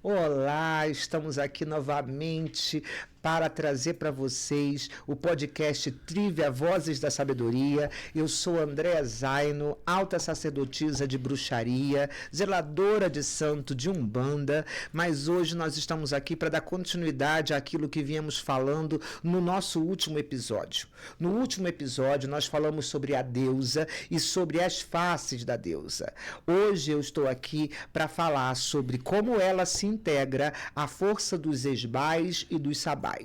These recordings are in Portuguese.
Olá, estamos aqui novamente para trazer para vocês o podcast Trívia Vozes da Sabedoria. Eu sou Andréa Zaino, alta sacerdotisa de bruxaria, zeladora de santo de Umbanda, mas hoje nós estamos aqui para dar continuidade àquilo que viemos falando no nosso último episódio. No último episódio nós falamos sobre a deusa e sobre as faces da deusa. Hoje eu estou aqui para falar sobre como ela se integra à força dos esbais e dos sabás.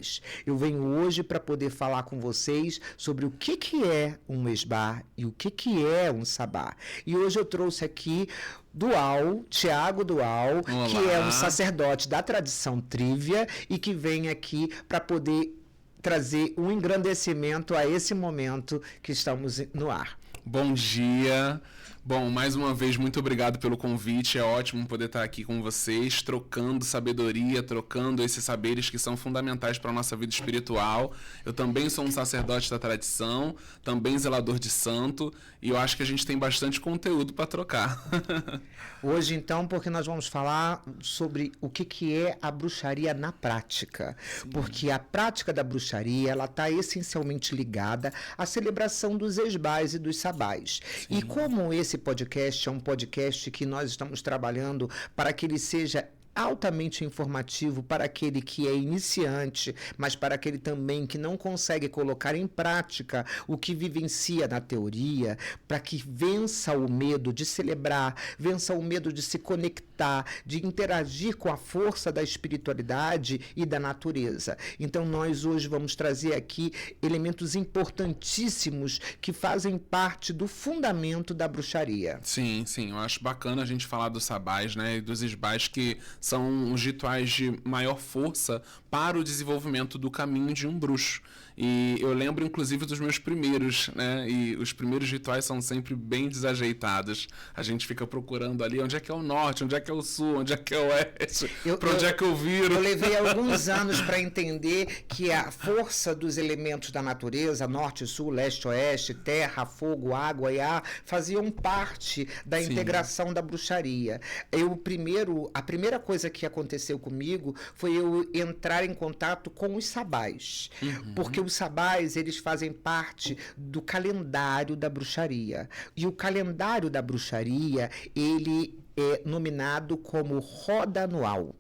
Eu venho hoje para poder falar com vocês sobre o que é um esbá e o que é um sabá. E hoje eu trouxe aqui Tiago Dual, Olá. que é um sacerdote da tradição Trívia e que vem aqui para poder trazer um engrandecimento a esse momento que estamos no ar. Bom dia. Bom, mais uma vez, muito obrigado pelo convite. É ótimo poder estar aqui com vocês, trocando sabedoria, trocando esses saberes que são fundamentais para a nossa vida espiritual. Eu também sou um sacerdote da tradição, também zelador de santo, e eu acho que a gente tem bastante conteúdo para trocar. Hoje, então, porque nós vamos falar sobre o que é a bruxaria na prática. Sim. Porque a prática da bruxaria, ela está essencialmente ligada à celebração dos esbás e dos sabás. Sim. E como esse podcast é um podcast que nós estamos trabalhando para que ele seja altamente informativo para aquele que é iniciante, mas para aquele também que não consegue colocar em prática o que vivencia na teoria, para que vença o medo de celebrar, vença o medo de se conectar, de interagir com a força da espiritualidade e da natureza. Então nós hoje vamos trazer aqui elementos importantíssimos que fazem parte do fundamento da bruxaria. Sim, eu acho bacana a gente falar dos sabás, né, e dos esbás, que são os rituais de maior força para o desenvolvimento do caminho de um bruxo. E eu lembro, inclusive, dos meus primeiros, né? E os primeiros rituais são sempre bem desajeitados. A gente fica procurando ali onde é que é o norte, onde é que é o sul, onde é que é o oeste, para onde é que eu viro. Eu levei alguns anos para entender que a força dos elementos da natureza, norte, sul, leste, oeste, terra, fogo, água e ar, faziam parte da Sim. integração da bruxaria. A primeira coisa que aconteceu comigo foi eu entrar em contato com os sabás. Porque os sabás, eles fazem parte do calendário da bruxaria. E o calendário da bruxaria, ele é nominado como roda anual.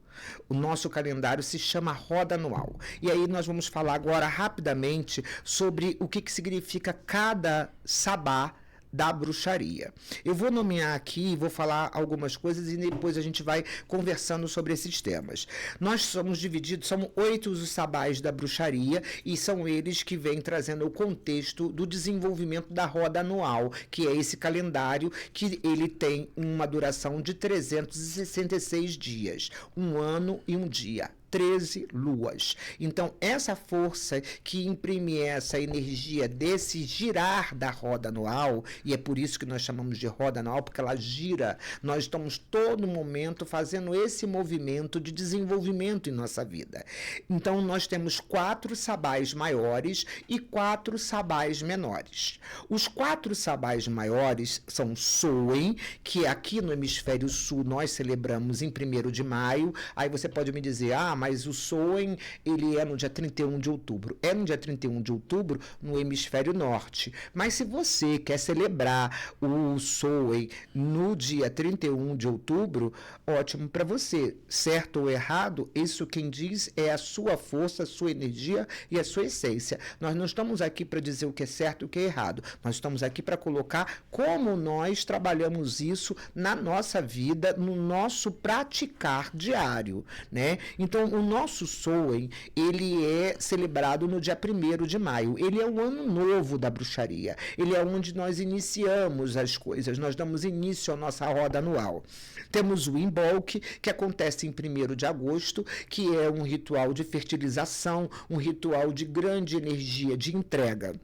O nosso calendário se chama roda anual. E aí nós vamos falar agora rapidamente sobre o que significa cada sabá da bruxaria. Eu vou nomear aqui, vou falar algumas coisas e depois a gente vai conversando sobre esses temas. Nós somos divididos, são 8 os sabás da bruxaria e são eles que vêm trazendo o contexto do desenvolvimento da roda anual, que é esse calendário que ele tem uma duração de 366 dias, um ano e um dia. 13 luas. Então, essa força que imprime essa energia desse girar da roda anual, e é por isso que nós chamamos de roda anual, porque ela gira, nós estamos todo momento fazendo esse movimento de desenvolvimento em nossa vida. Então, nós temos 4 sabás maiores e 4 sabás menores. Os 4 sabás maiores são Soen, que aqui no hemisfério sul nós celebramos em 1º de maio. Aí você pode me dizer, mas o Soen, ele é no dia 31 de outubro. É no dia 31 de outubro no hemisfério norte. Mas se você quer celebrar o Soen no dia 31 de outubro, ótimo para você. Certo ou errado, isso quem diz é a sua força, a sua energia e a sua essência. Nós não estamos aqui para dizer o que é certo e o que é errado. Nós estamos aqui para colocar como nós trabalhamos isso na nossa vida, no nosso praticar diário, né? Então, o nosso Soen, ele é celebrado no dia 1º de maio. Ele é o ano novo da bruxaria. Ele é onde nós iniciamos as coisas. Nós damos início à nossa roda anual. Temos o Imbolc, que acontece em 1º de agosto, que é um ritual de fertilização, um ritual de grande energia, de entrega.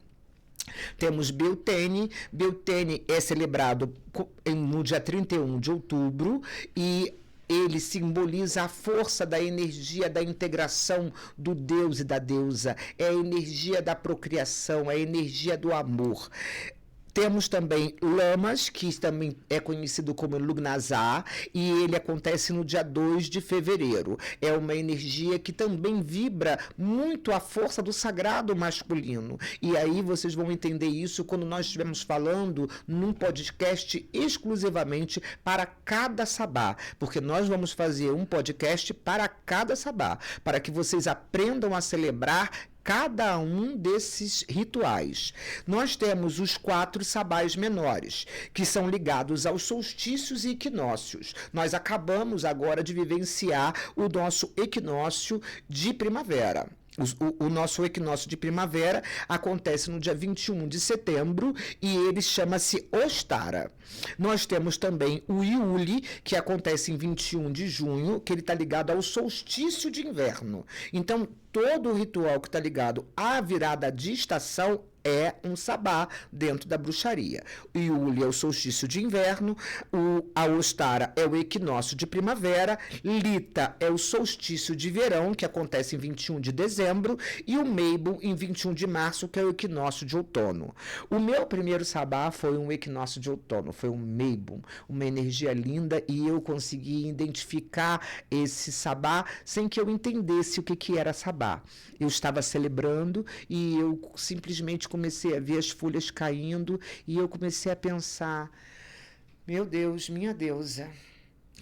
Temos Beltane. Beltane é celebrado no dia 31 de outubro e ele simboliza a força da energia da integração do Deus e da deusa, é a energia da procriação, é a energia do amor. Temos também Lamas, que também é conhecido como Lugnasar, e ele acontece no dia 2 de fevereiro. É uma energia que também vibra muito a força do sagrado masculino. E aí vocês vão entender isso quando nós estivermos falando num podcast exclusivamente para cada sabá, porque nós vamos fazer um podcast para cada sabá, para que vocês aprendam a celebrar cada um desses rituais. Nós temos os 4 sabás menores, que são ligados aos solstícios e equinócios. Nós acabamos agora de vivenciar o nosso equinócio de primavera. O nosso equinócio de primavera acontece no dia 21 de setembro e ele chama-se Ostara. Nós temos também o Iuli, que acontece em 21 de junho, que ele está ligado ao solstício de inverno. Então, todo o ritual que está ligado à virada de estação é um sabá dentro da bruxaria. O Iuli é o solstício de inverno, a Ostara é o equinócio de primavera, Lita é o solstício de verão, que acontece em 21 de dezembro, e o Mabel em 21 de março, que é o equinócio de outono. O meu primeiro sabá foi um equinócio de outono, foi um Mabel, uma energia linda, e eu consegui identificar esse sabá sem que eu entendesse o que era sabá. Eu estava celebrando e eu simplesmente comecei a ver as folhas caindo e eu comecei a pensar, meu Deus, minha deusa,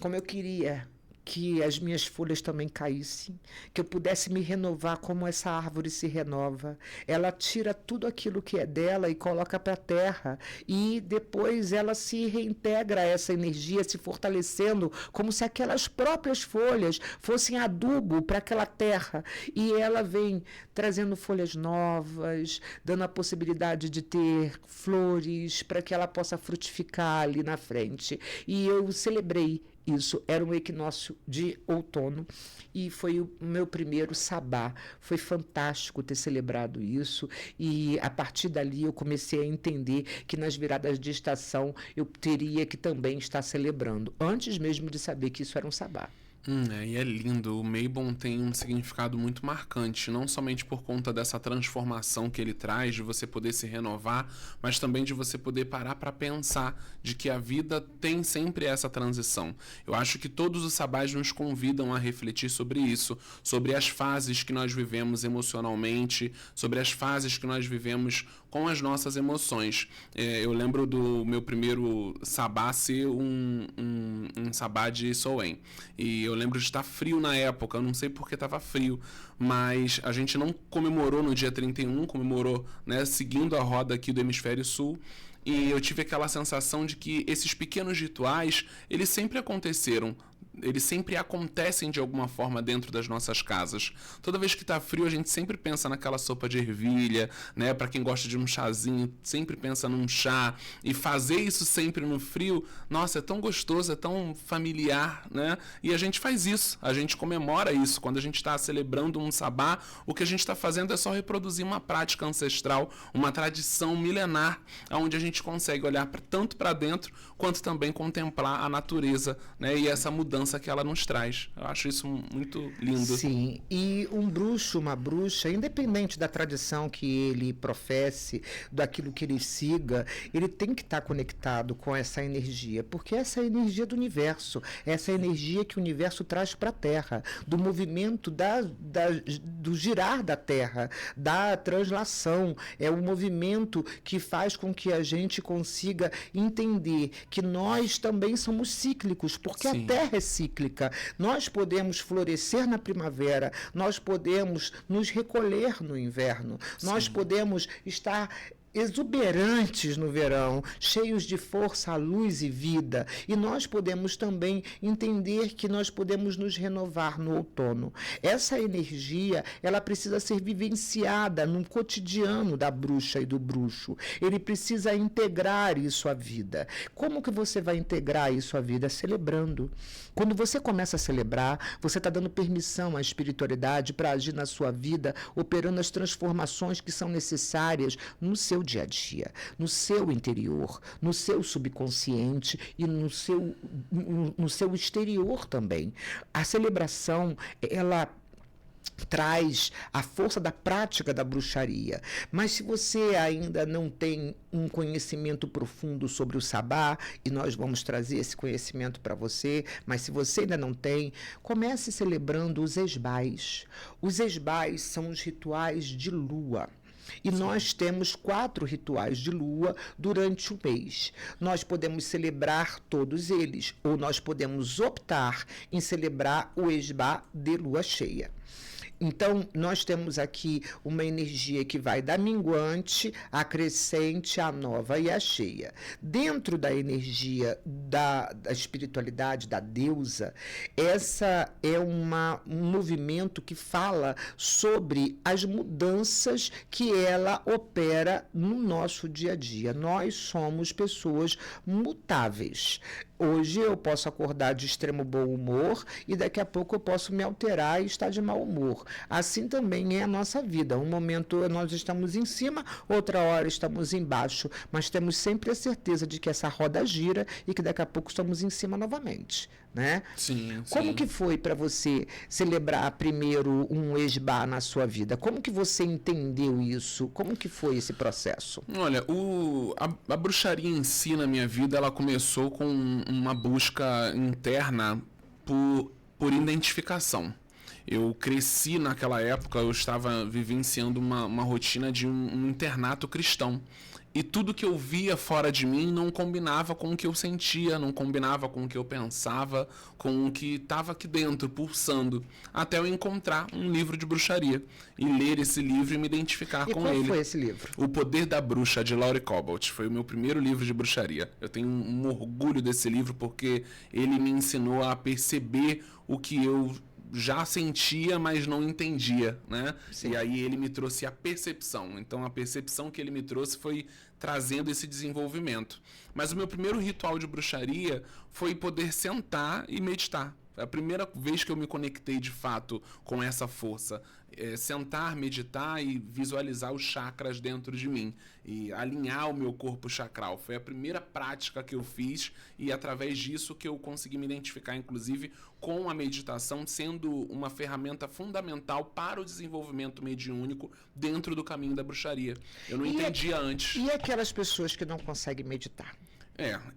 como eu queria que as minhas folhas também caíssem, que eu pudesse me renovar como essa árvore se renova. Ela tira tudo aquilo que é dela e coloca para a terra, e depois ela se reintegra a essa energia, se fortalecendo, como se aquelas próprias folhas fossem adubo para aquela terra, e ela vem trazendo folhas novas, dando a possibilidade de ter flores para que ela possa frutificar ali na frente. E eu celebrei isso. Era um equinócio de outono e foi o meu primeiro sabá. Foi fantástico ter celebrado isso, e a partir dali eu comecei a entender que nas viradas de estação eu teria que também estar celebrando, antes mesmo de saber que isso era um sabá. E é lindo. O Mabon tem um significado muito marcante, não somente por conta dessa transformação que ele traz, de você poder se renovar, mas também de você poder parar para pensar de que a vida tem sempre essa transição. Eu acho que todos os sabás nos convidam a refletir sobre isso, sobre as fases que nós vivemos emocionalmente, sobre as fases que nós vivemos com as nossas emoções. Eu lembro do meu primeiro sabá ser um sabá de Soen. E eu lembro de estar frio na época, eu não sei porque estava frio, mas a gente não comemorou no dia 31, comemorou, né, seguindo a roda aqui do Hemisfério Sul. E eu tive aquela sensação de que esses pequenos rituais, eles sempre aconteceram. Eles sempre acontecem de alguma forma dentro das nossas casas. Toda vez que tá frio, a gente sempre pensa naquela sopa de ervilha, né? Para quem gosta de um chazinho, sempre pensa num chá. E fazer isso sempre no frio, nossa, é tão gostoso, é tão familiar, né? E a gente faz isso, a gente comemora isso. Quando a gente está celebrando um sabá, o que a gente está fazendo é só reproduzir uma prática ancestral, uma tradição milenar, onde a gente consegue olhar tanto para dentro, quanto também contemplar a natureza, né? E essa mudança que ela nos traz. Eu acho isso muito lindo. Sim, e um bruxo, uma bruxa, independente da tradição que ele professe, daquilo que ele siga, ele tem que estar conectado com essa energia, porque essa é a energia do universo, essa é a energia que o universo traz para a Terra, do movimento do girar da Terra, da translação. É o movimento que faz com que a gente consiga entender que nós também somos cíclicos, porque Sim. a Terra é cíclica. Nós podemos florescer na primavera, nós podemos nos recolher no inverno, nós Sim. podemos estar exuberantes no verão, cheios de força, luz e vida. E nós podemos também entender que nós podemos nos renovar no outono. Essa energia, ela precisa ser vivenciada no cotidiano da bruxa e do bruxo. Ele precisa integrar isso à vida. Como que você vai integrar isso à vida? Celebrando. Quando você começa a celebrar, você está dando permissão à espiritualidade para agir na sua vida, operando as transformações que são necessárias no seu dia a dia, no seu interior, no seu subconsciente e no seu exterior também. A celebração, ela traz a força da prática da bruxaria. Mas se você ainda não tem um conhecimento profundo sobre o sabá, e nós vamos trazer esse conhecimento para você, mas se você ainda não tem, comece celebrando os esbais. Os esbais são os rituais de lua. E nós temos 4 rituais de lua durante o mês. Nós podemos celebrar todos eles, ou nós podemos optar em celebrar o esbá de lua cheia. Então, nós temos aqui uma energia que vai da minguante, à crescente, à nova e à cheia. Dentro da energia da espiritualidade, da deusa, essa é um movimento que fala sobre as mudanças que ela opera no nosso dia a dia. Nós somos pessoas mutáveis. Hoje eu posso acordar de extremo bom humor e daqui a pouco eu posso me alterar e estar de mau humor. Assim também é a nossa vida. Um momento nós estamos em cima, outra hora estamos embaixo, mas temos sempre a certeza de que essa roda gira e que daqui a pouco estamos em cima novamente, né? Sim, Como sim. que foi para você celebrar primeiro um esbá na sua vida? Como que você entendeu isso? Como que foi esse processo? Olha, a bruxaria em si na minha vida, ela começou com uma busca interna por identificação. Eu cresci naquela época, eu estava vivenciando uma rotina de um internato cristão. E tudo que eu via fora de mim não combinava com o que eu sentia, não combinava com o que eu pensava, com o que estava aqui dentro, pulsando. Até eu encontrar um livro de bruxaria e ler esse livro e me identificar com ele. E qual foi esse livro? O Poder da Bruxa, de Laurie Cobalt. Foi o meu primeiro livro de bruxaria. Eu tenho um orgulho desse livro porque ele me ensinou a perceber o que eu já sentia, mas não entendia, né? Sim. E aí ele me trouxe a percepção. Então a percepção que ele me trouxe foi trazendo esse desenvolvimento. Mas o meu primeiro ritual de bruxaria foi poder sentar e meditar. A primeira vez que eu me conectei de fato com essa força, sentar, meditar e visualizar os chakras dentro de mim e alinhar o meu corpo chakral. Foi a primeira prática que eu fiz e através disso que eu consegui me identificar, inclusive, com a meditação sendo uma ferramenta fundamental para o desenvolvimento mediúnico dentro do caminho da bruxaria. Eu não entendia antes. E aquelas pessoas que não conseguem meditar?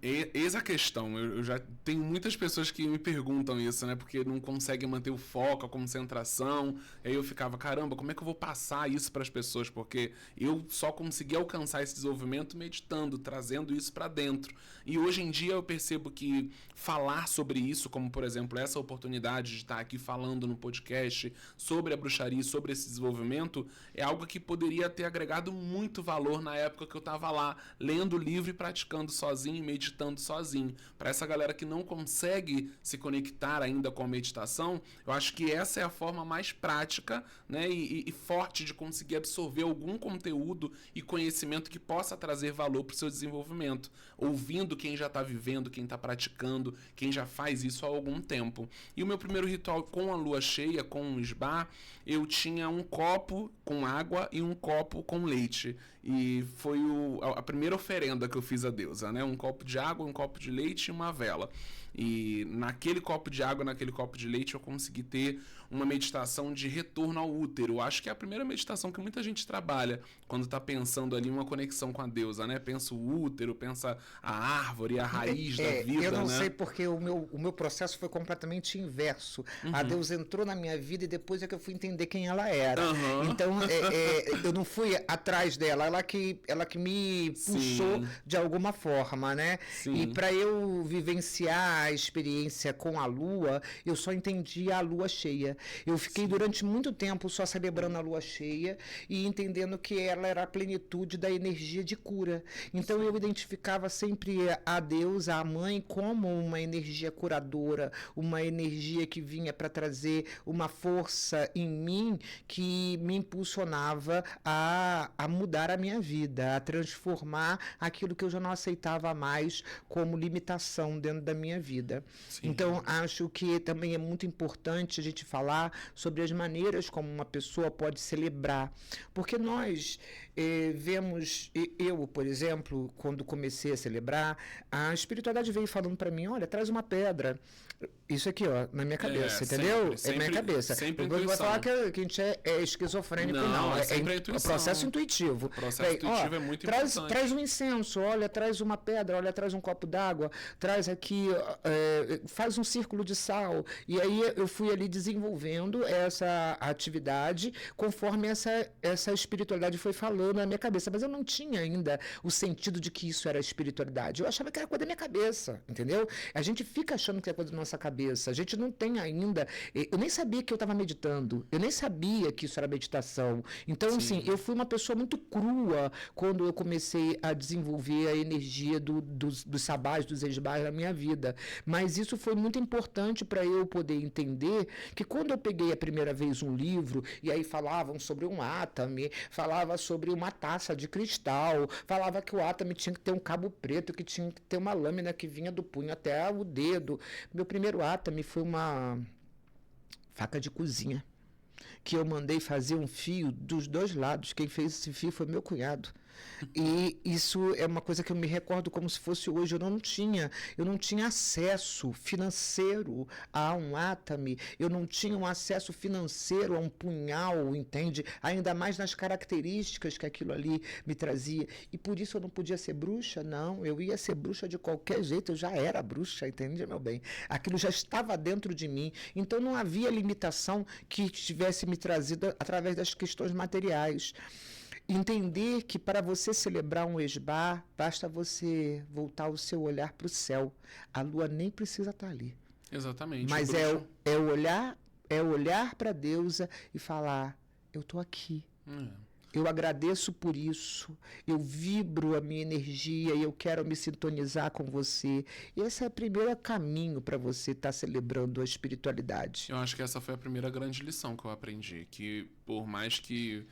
Eis a questão. Eu já tenho muitas pessoas que me perguntam isso, né? Porque não conseguem manter o foco, a concentração. Aí eu ficava, caramba, como é que eu vou passar isso para as pessoas? Porque eu só consegui alcançar esse desenvolvimento meditando, trazendo isso para dentro. E hoje em dia eu percebo que falar sobre isso, como por exemplo essa oportunidade de estar aqui falando no podcast sobre a bruxaria, sobre esse desenvolvimento, é algo que poderia ter agregado muito valor na época que eu estava lá, lendo o livro e praticando sozinho, meditando sozinho. Para essa galera que não consegue se conectar ainda com a meditação, eu acho que essa é a forma mais prática, né, e forte de conseguir absorver algum conteúdo e conhecimento que possa trazer valor para o seu desenvolvimento. Ouvindo quem já está vivendo, quem está praticando, quem já faz isso há algum tempo. E o meu primeiro ritual com a lua cheia, com o esbá, eu tinha um copo com água e um copo com leite. E foi a primeira oferenda que eu fiz a deusa, né? Um copo de água, um copo de leite e uma vela. E naquele copo de água, naquele copo de leite, eu consegui ter uma meditação de retorno ao útero. Acho que é a primeira meditação que muita gente trabalha quando está pensando ali uma conexão com a deusa, né? Pensa o útero, pensa a árvore, a raiz da vida, eu não né? sei porque o meu processo foi completamente inverso. A deusa entrou na minha vida e depois é que eu fui entender quem ela era. Então, eu não fui atrás dela, ela que me puxou Sim. de alguma forma, né? Sim. E para eu vivenciar a experiência com a lua, eu só entendi a lua cheia. Eu fiquei durante muito tempo só celebrando a lua cheia e entendendo que ela era a plenitude da energia de cura. Então eu identificava sempre a deusa, a mãe, como uma energia curadora, uma energia que vinha para trazer uma força em mim que me impulsionava a mudar a minha vida, a transformar aquilo que eu já não aceitava mais como limitação dentro da minha vida. Sim. Então, acho que também é muito importante a gente falar falar sobre as maneiras como uma pessoa pode celebrar. Porque nós vemos, eu, por exemplo, quando comecei a celebrar, a espiritualidade veio falando para mim, olha, traz uma pedra. Isso aqui, ó, na minha cabeça, entendeu? Sempre, é minha cabeça. Sempre Depois vai falar que a gente é esquizofrênico, não. É processo intuitivo. O processo intuitivo é muito importante. Traz um incenso, olha, traz uma pedra, olha, traz um copo d'água, traz aqui, faz um círculo de sal. E aí eu fui ali desenvolvendo essa atividade conforme essa espiritualidade foi falando na minha cabeça. Mas eu não tinha ainda o sentido de que isso era espiritualidade. Eu achava que era coisa da minha cabeça, entendeu? A gente fica achando que é coisa da nossa cabeça. A gente não tem ainda... Eu nem sabia que eu estava meditando. Eu nem sabia que isso era meditação. Então, assim, eu fui uma pessoa muito crua quando eu comecei a desenvolver a energia dos sabás, dos esbás na minha vida. Mas isso foi muito importante para eu poder entender que quando eu peguei a primeira vez um livro e aí falavam sobre um átame, falava sobre uma taça de cristal, falava que o átame tinha que ter um cabo preto, que tinha que ter uma lâmina que vinha do punho até o dedo. Meu primeiro átame foi uma faca de cozinha, que eu mandei fazer um fio dos dois lados. Quem fez esse fio foi meu cunhado. E isso é uma coisa que eu me recordo como se fosse hoje. Eu não tinha acesso financeiro a um átame, eu não tinha um acesso financeiro a um punhal, entende? Ainda mais nas características que aquilo ali me trazia. E por isso eu não podia ser bruxa, não. Eu ia ser bruxa de qualquer jeito, eu já era bruxa, entende, meu bem? Aquilo já estava dentro de mim. Então não havia limitação que tivesse me trazido através das questões materiais. Entender que para você celebrar um esbá, basta você voltar o seu olhar para o céu. A lua nem precisa estar ali. Exatamente. Mas é olhar para a deusa e falar, eu estou aqui. Eu agradeço por isso, eu vibro a minha energia e eu quero me sintonizar com você. Esse é o primeiro caminho para você estar celebrando a espiritualidade. Eu acho que essa foi a primeira grande lição que eu aprendi, que por mais que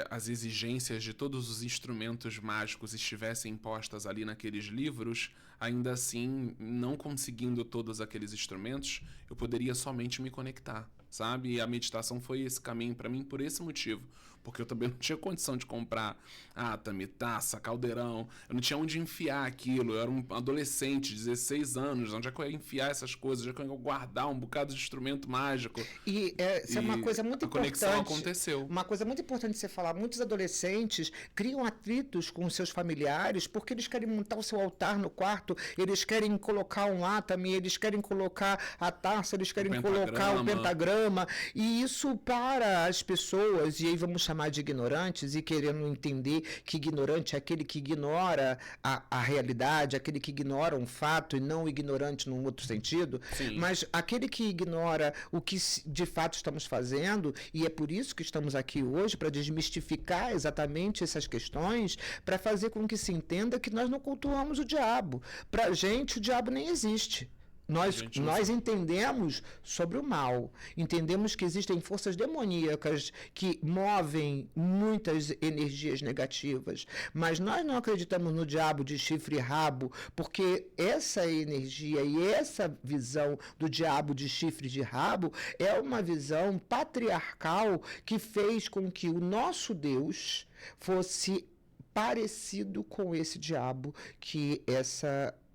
as exigências de todos os instrumentos mágicos estivessem impostas ali naqueles livros, ainda assim, não conseguindo todos aqueles instrumentos, eu poderia somente me conectar, sabe? E a meditação foi esse caminho para mim por esse motivo, porque eu também não tinha condição de comprar átame, taça, caldeirão, eu não tinha onde enfiar aquilo, eu era um adolescente, 16 anos, onde é que eu ia enfiar essas coisas, onde é que eu ia guardar um bocado de instrumento mágico? Isso é uma coisa muito importante. A conexão aconteceu. Uma coisa muito importante de você falar, muitos adolescentes criam atritos com seus familiares porque eles querem montar o seu altar no quarto, eles querem colocar um átame, eles querem colocar a taça, eles querem colocar o pentagrama, e isso para as pessoas, e aí vamos chamar de ignorantes, e querendo entender que ignorante é aquele que ignora a realidade, aquele que ignora um fato, e não ignorante num outro sentido. Sim. Mas aquele que ignora o que de fato estamos fazendo, e é por isso que estamos aqui hoje, para desmistificar exatamente essas questões, para fazer com que se entenda que nós não cultuamos o diabo. Para a gente, o diabo nem existe. Nós entendemos sobre o mal, entendemos que existem forças demoníacas que movem muitas energias negativas, mas nós não acreditamos no diabo de chifre e rabo, porque essa energia e essa visão do diabo de chifre e de rabo é uma visão patriarcal que fez com que o nosso Deus fosse parecido com esse diabo que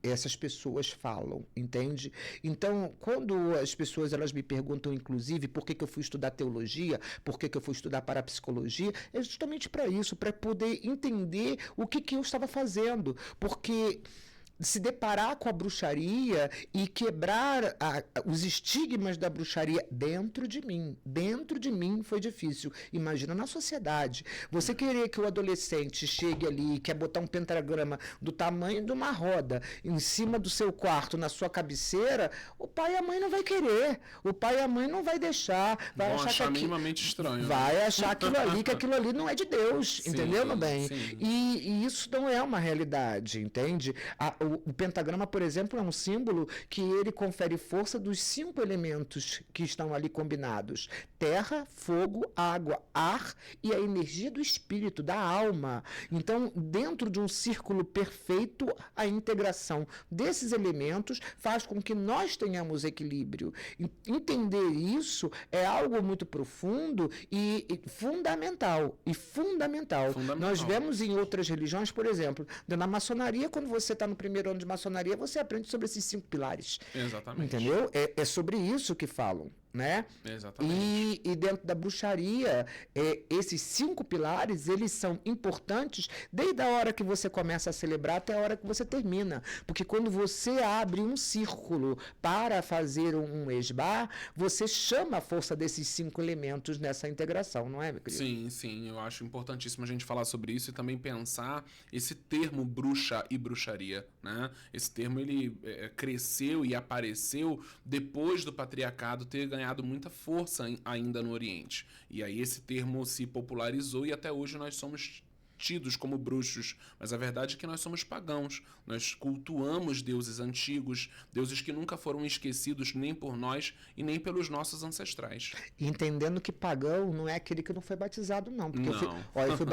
essas pessoas falam, entende? Então, quando as pessoas elas me perguntam, inclusive, por que eu fui estudar teologia, por que eu fui estudar parapsicologia, é justamente para isso, para poder entender o que eu estava fazendo, porque se deparar com a bruxaria e quebrar os estigmas da bruxaria dentro de mim foi difícil. Imagina na sociedade. Você querer que o adolescente chegue ali e quer botar um pentagrama do tamanho de uma roda em cima do seu quarto, na sua cabeceira, o pai e a mãe não vai querer. O pai e a mãe não vai deixar. Vai achar minimamente estranho. Vai achar aquilo ali, que aquilo ali não é de Deus. Sim, entendeu, meu bem? E isso não é uma realidade, entende? O pentagrama, por exemplo, é um símbolo que ele confere força dos 5 elementos que estão ali combinados: terra, fogo, água, ar e a energia do espírito, da alma. Então, dentro de um círculo perfeito, a integração desses elementos faz com que nós tenhamos equilíbrio. Entender isso é algo muito profundo e fundamental. Nós vemos em outras religiões, por exemplo, na maçonaria, quando você está no primeiro ano de maçonaria, você aprende sobre esses 5 pilares. Exatamente. Entendeu? É sobre isso que falam. Né? Exatamente. E dentro da bruxaria, esses 5 pilares, eles são importantes desde a hora que você começa a celebrar até a hora que você termina. Porque quando você abre um círculo para fazer um esbá, você chama a força desses 5 elementos nessa integração, não é, meu querido? Sim, sim. Eu acho importantíssimo a gente falar sobre isso e também pensar esse termo bruxa e bruxaria, né? Esse termo, ele cresceu e apareceu depois do patriarcado ter ganhado muita força ainda no Oriente. E aí esse termo se popularizou e até hoje nós somos tidos como bruxos, mas a verdade é que nós somos pagãos. Nós cultuamos deuses antigos, deuses que nunca foram esquecidos nem por nós e nem pelos nossos ancestrais. Entendendo que pagão não é aquele que não foi batizado, não. Porque não.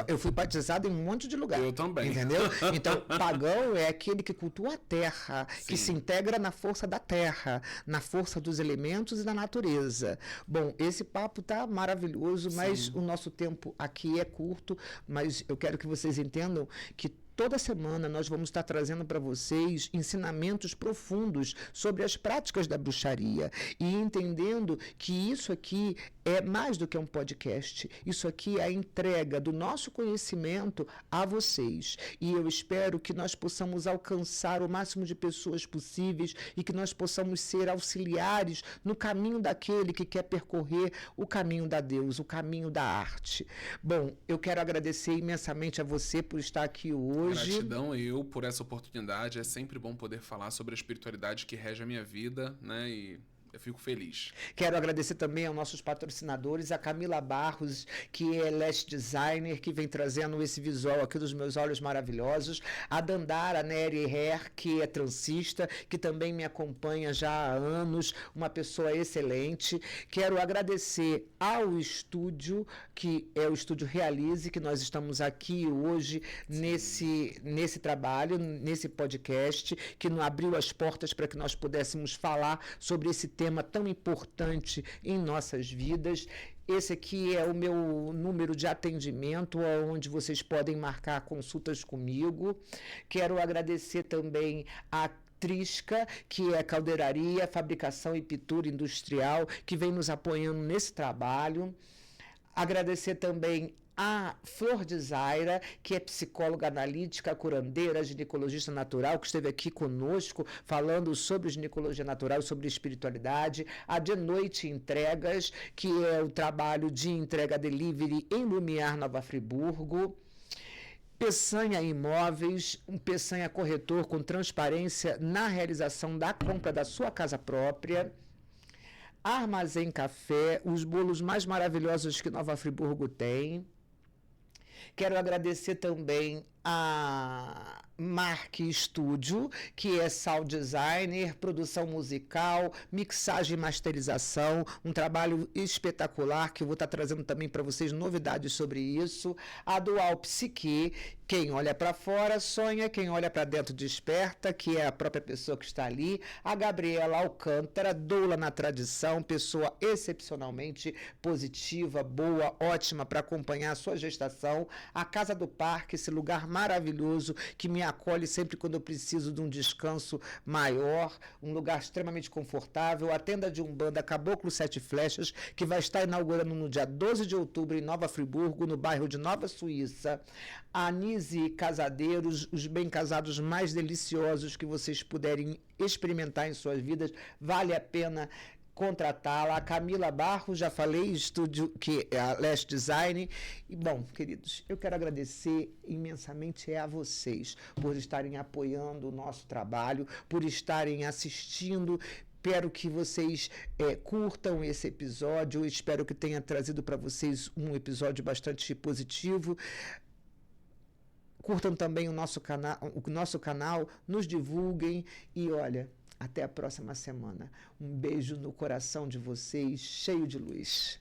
Eu fui batizado em um monte de lugar. Eu também. Entendeu? Então, pagão é aquele que cultua a terra, Sim. que se integra na força da terra, na força dos elementos e da natureza. Bom, esse papo tá maravilhoso, mas o nosso tempo aqui é curto, mas eu quero que vocês entendam que toda semana nós vamos estar trazendo para vocês ensinamentos profundos sobre as práticas da bruxaria e entendendo que isso aqui é mais do que um podcast. Isso aqui é a entrega do nosso conhecimento a vocês. E eu espero que nós possamos alcançar o máximo de pessoas possíveis e que nós possamos ser auxiliares no caminho daquele que quer percorrer o caminho da Deus, o caminho da arte. Bom, eu quero agradecer imensamente a você por estar aqui hoje. Gratidão eu por essa oportunidade. É sempre bom poder falar sobre a espiritualidade que rege a minha vida, né? E eu fico feliz. Quero agradecer também aos nossos patrocinadores, a Camila Barros, que é lash designer, que vem trazendo esse visual aqui dos meus olhos maravilhosos, a Dandara Neri Hair, que é transista, que também me acompanha já há anos, uma pessoa excelente. Quero agradecer ao estúdio, que é o Estúdio Realize, que nós estamos aqui hoje nesse trabalho, nesse podcast, que nos abriu as portas para que nós pudéssemos falar sobre esse tema tão importante em nossas vidas. Esse aqui é o meu número de atendimento, onde vocês podem marcar consultas comigo. Quero agradecer também a Trisca, que é caldeiraria, fabricação e pintura industrial, que vem nos apoiando nesse trabalho. Agradecer também a Flor de Zaira, que é psicóloga analítica, curandeira, ginecologista natural, que esteve aqui conosco falando sobre ginecologia natural e sobre espiritualidade. A De Noite Entregas, que é o trabalho de entrega delivery em Lumiar, Nova Friburgo. Peçanha Imóveis, um Peçanha corretor com transparência na realização da compra da sua casa própria. Armazém Café, os bolos mais maravilhosos que Nova Friburgo tem. Quero agradecer também a Mark Studio, que é sound designer, produção musical, mixagem e masterização, um trabalho espetacular que eu vou estar trazendo também para vocês novidades sobre isso. A Dual Psique, quem olha para fora sonha, quem olha para dentro desperta, que é a própria pessoa que está ali. A Gabriela Alcântara, doula na tradição, pessoa excepcionalmente positiva, boa, ótima para acompanhar a sua gestação. A Casa do Parque, esse lugar maravilhoso que me acolhe sempre quando eu preciso de um descanso maior, um lugar extremamente confortável. A tenda de Umbanda Caboclo Sete Flechas, que vai estar inaugurando no dia 12 de outubro em Nova Friburgo, no bairro de Nova Suíça. A Nise Casadeiros, os bem casados mais deliciosos que vocês puderem experimentar em suas vidas, vale a pena contratá-la. A Camila Barros, já falei, estúdio que é a Lash Design. E, bom, queridos, eu quero agradecer imensamente a vocês por estarem apoiando o nosso trabalho, por estarem assistindo. Espero que vocês curtam esse episódio. Eu espero que tenha trazido para vocês um episódio bastante positivo. curtam também o nosso canal, nos divulguem e olha, até a próxima semana. Um beijo no coração de vocês, cheio de luz.